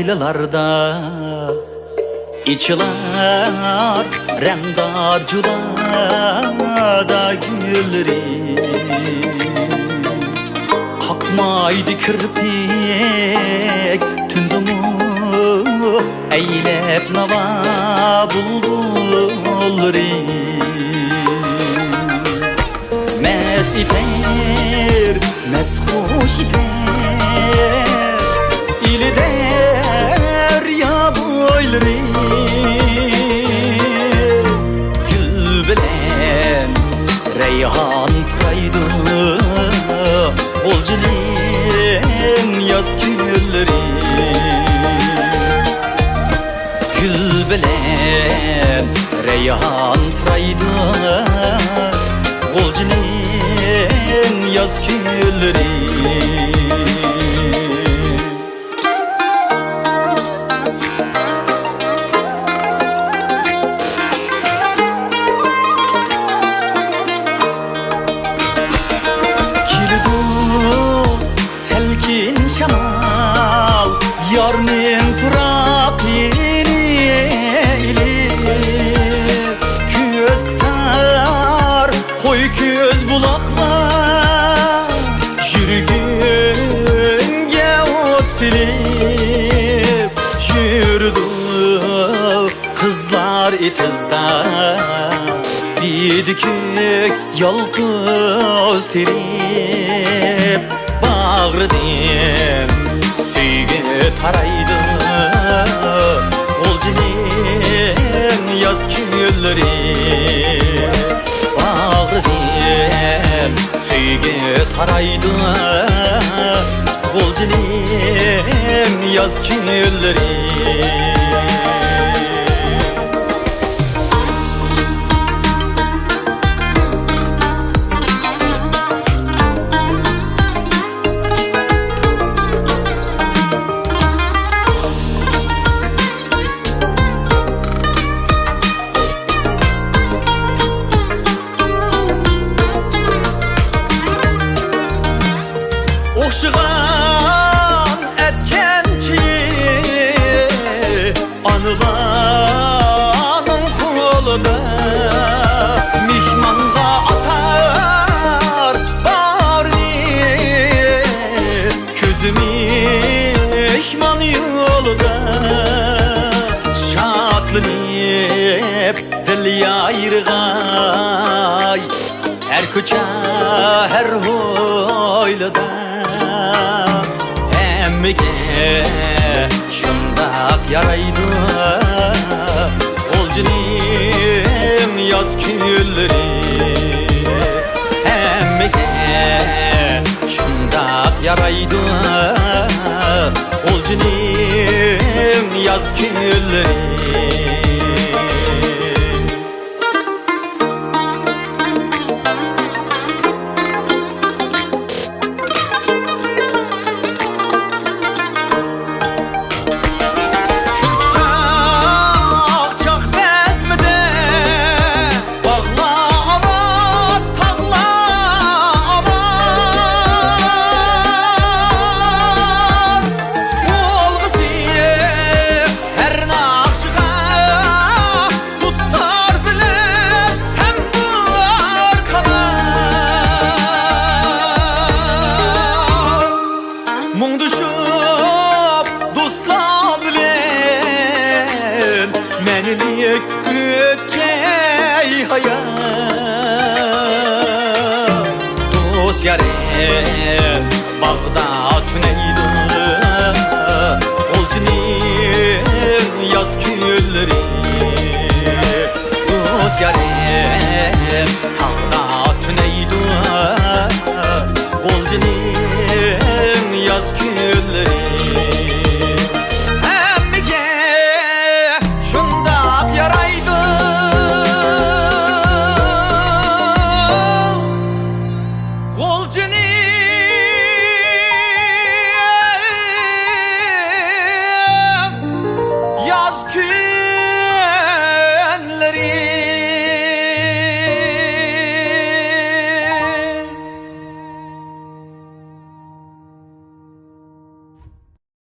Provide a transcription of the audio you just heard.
yaylalarda İçiler remdar culada gülleri Kalkmaydı kirpik tündümü eylep nava buldulları Mes iter, mes hoş iter İli derya boyları Gül bilen reyhan puraydı Olcunun yaz gülleri Gül bilen reyhan puraydı Olcunun yaz gülleri şamal yarmin purak yeni Köz kısar koy köz bulaklar Yürgünge ot silip yürüdü kızlar itizda Bir dikük yalkız tirip Bağrıdın süygü taraydı Olcunun yaz külleri Bağrıdın süygü taraydı Olcunun yaz külleri Oşuğan etkenci anılanın kolunda Mihmanga atar bari Közü mihman yolunda Şatlanıp dil yayrığay Her köçe her hoylada Emmige şundak yaraydı Olcunun yaz külleri Emmige şundak yaraydı Olcunun yaz külleri Mung düşüp dostlar bilen Menilik ötkey hayat Dost yaren bağda tüneydi Olcunun